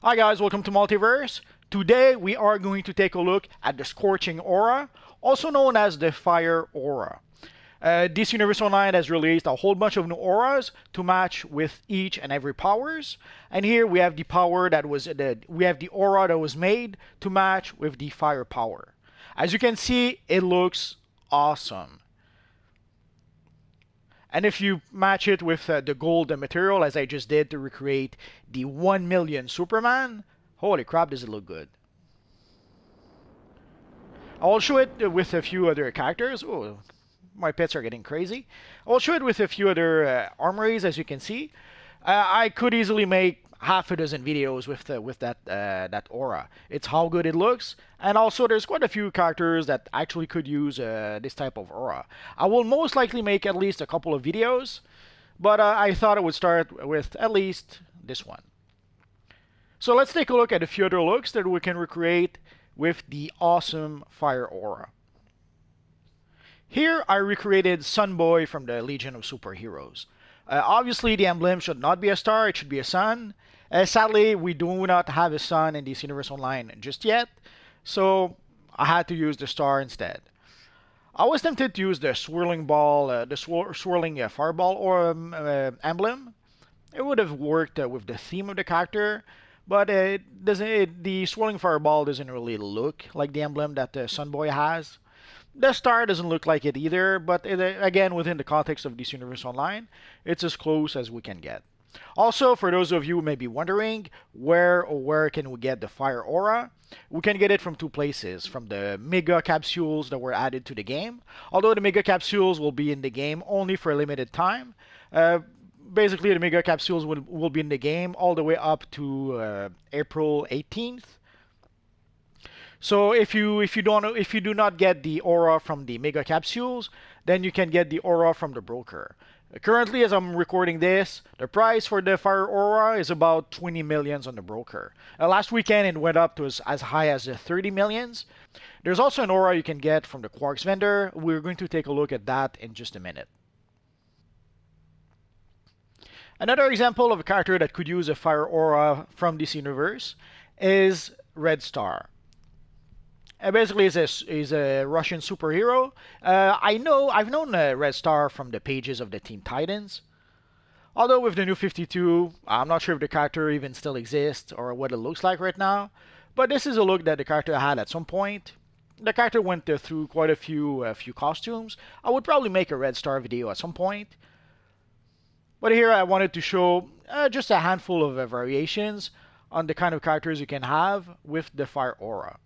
Hi guys, welcome to Multiverse. Today we are going to take a look at the Scorching Aura, also known as the Fire Aura. DC Universe Online has released a whole bunch of new auras to match with each and every powers, and here we have the aura that was made to match with the fire power. As you can see, it looks awesome. And if you match it with the gold material, as I just did to recreate the 1 million Superman, holy crap, does it look good. I'll show it with a few other characters. Oh, my pets are getting crazy. I'll show it with a few other armories, as you can see. I could easily make half a dozen videos with that aura. It's how good it looks, and also there's quite a few characters that actually could use this type of aura. I will most likely make at least a couple of videos, but I thought I would start with at least this one. So let's take a look at a few other looks that we can recreate with the awesome fire aura. Here I recreated Sunboy from the Legion of Superheroes. Obviously the emblem should not be a star, it should be a sun. Sadly, we do not have a sun in DC Universe Online just yet, so I had to use the star instead. I was tempted to use the swirling ball, swirling fireball or emblem. It would have worked with the theme of the character, but the swirling fireball doesn't really look like the emblem that the Sunboy has. The star doesn't look like it either, but again, within the context of DC Universe Online, it's as close as we can get. Also, for those of you who may be wondering, where can we get the fire aura? We can get it from two places, from the mega capsules that were added to the game. Although the mega capsules will be in the game only for a limited time. Basically, the mega capsules will be in the game all the way up to April 18th. So if you do not get the aura from the mega capsules, then you can get the aura from the broker. Currently, as I'm recording this, the price for the fire aura is about 20 millions on the broker. Last weekend it went up to as high as 30 millions. There's also an aura you can get from the Quarks vendor. We're going to take a look at that in just a minute. Another example of a character that could use a fire aura from this universe is Red Star. Basically, he's a Russian superhero. I've known Red Star from the pages of the Teen Titans. Although with the new 52, I'm not sure if the character even still exists or what it looks like right now. But this is a look that the character had at some point. The character went through quite a few costumes. I would probably make a Red Star video at some point. But here I wanted to show just a handful of variations on the kind of characters you can have with the fire aura.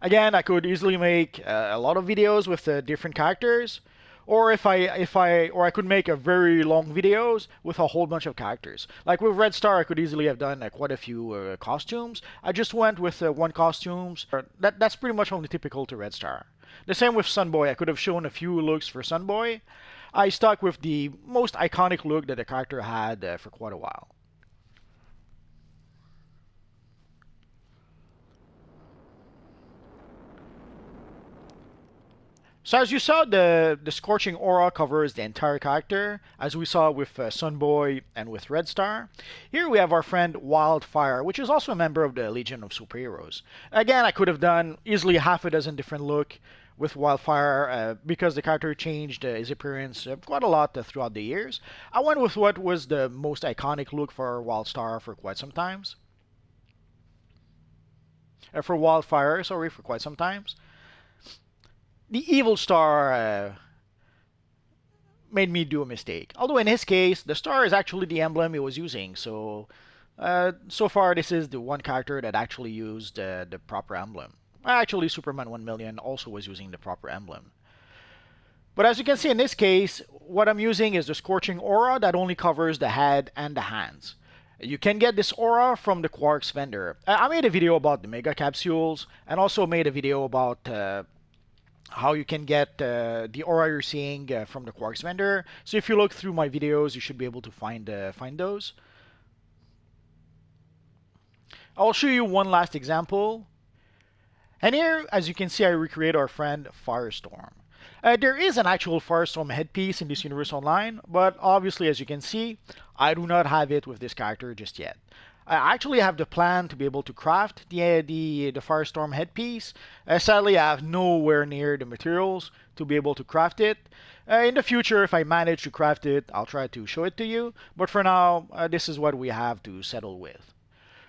Again, I could easily make a lot of videos with different characters, or I could make a very long videos with a whole bunch of characters. Like with Red Star, I could easily have done quite a few costumes. I just went with one costumes. That's pretty much only typical to Red Star. The same with Sunboy. I could have shown a few looks for Sunboy. I stuck with the most iconic look that the character had for quite a while. So as you saw, the Scorching Aura covers the entire character, as we saw with Sunboy and with Red Star. Here we have our friend Wildfire, which is also a member of the Legion of Superheroes. Again, I could have done easily half a dozen different look with Wildfire because the character changed his appearance quite a lot throughout the years. I went with what was the most iconic look for Wildstar for quite some times. For Wildfire, sorry, for quite some times. The Evil Star made me do a mistake. Although in his case, the star is actually the emblem he was using. So, so far this is the one character that actually used the proper emblem. Actually, Superman 1 million also was using the proper emblem. But as you can see in this case, what I'm using is the Scorching Aura that only covers the head and the hands. You can get this aura from the Quarks vendor. I made a video about the Mega Capsules and also made a video about how you can get the aura you're seeing from the Quarks vendor. So if you look through my videos, you should be able to find those. I'll show you one last example. And here, as you can see, I recreate our friend Firestorm. There is an actual Firestorm headpiece in this universe online, but obviously, as you can see, I do not have it with this character just yet. I actually have the plan to be able to craft the Firestorm headpiece. Sadly, I have nowhere near the materials to be able to craft it. In the future, if I manage to craft it, I'll try to show it to you. But for now, this is what we have to settle with.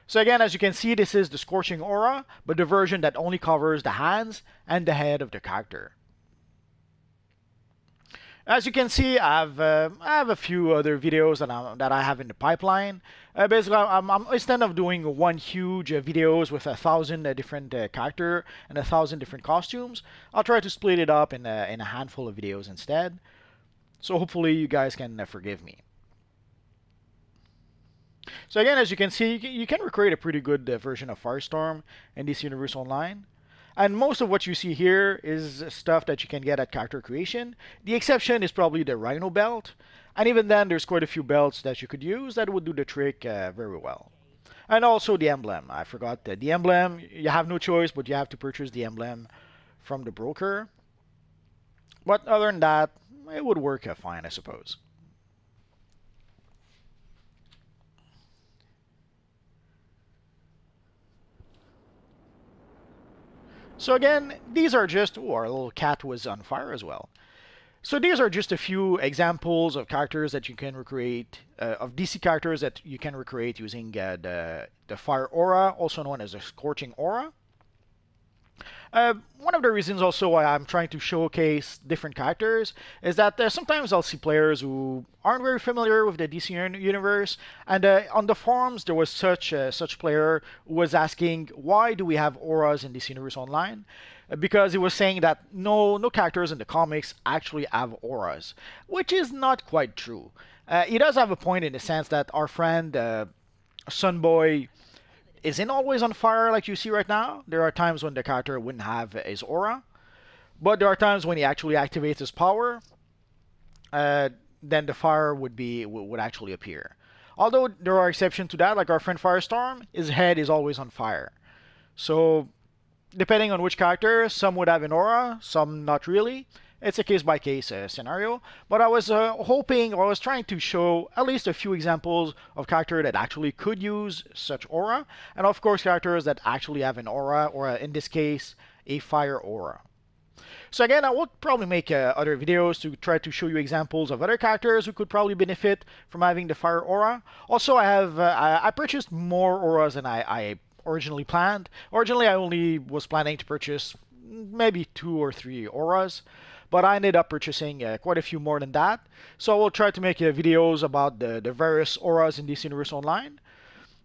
So again, as you can see, this is the Scorching Aura, but the version that only covers the hands and the head of the character. As you can see, I have a few other videos that I have in the pipeline. Basically, instead of doing one huge videos with 1,000 different character and 1,000 different costumes, I'll try to split it up in a handful of videos instead. So hopefully you guys can forgive me. So again, as you can see, you can recreate a pretty good version of Firestorm in this universe online. And most of what you see here is stuff that you can get at character creation. The exception is probably the Rhino belt. And even then, there's quite a few belts that you could use that would do the trick very well. And also the emblem. I forgot that the emblem, you have no choice, but you have to purchase the emblem from the broker. But other than that, it would work fine, I suppose. So again, these are just, oh, our little cat was on fire as well. So these are just a few examples of characters that you can recreate, of DC characters that you can recreate using the Fire Aura, also known as the Scorching Aura. One of the reasons also why I'm trying to showcase different characters is that sometimes I'll see players who aren't very familiar with the DC universe, and on the forums there was such player who was asking why do we have auras in DC universe online, because he was saying that no characters in the comics actually have auras, which is not quite true. He does have a point in the sense that our friend Sunboy isn't always on fire like you see right now. There are times when the character wouldn't have his aura, but there are times when he actually activates his power, then the fire would actually appear. Although there are exceptions to that, like our friend Firestorm, his head is always on fire. So depending on which character, some would have an aura, some not really. It's a case-by-case scenario, but I was hoping, or I was trying to show at least a few examples of characters that actually could use such aura, and of course characters that actually have an aura, or in this case, a fire aura. So again, I will probably make other videos to try to show you examples of other characters who could probably benefit from having the fire aura. Also, I purchased more auras than I originally planned. Originally, I only was planning to purchase maybe 2 or 3 auras, but I ended up purchasing quite a few more than that. So I will try to make videos about the various auras in this universe online,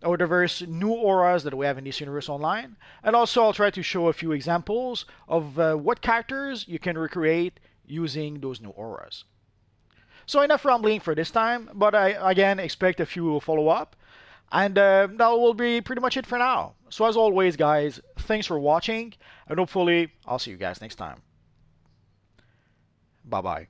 or the various new auras that we have in this universe online. And also I'll try to show a few examples of what characters you can recreate using those new auras. So enough rambling for this time, but I again expect a few will follow up. And that will be pretty much it for now. So as always, guys, thanks for watching, and hopefully I'll see you guys next time. Bye-bye.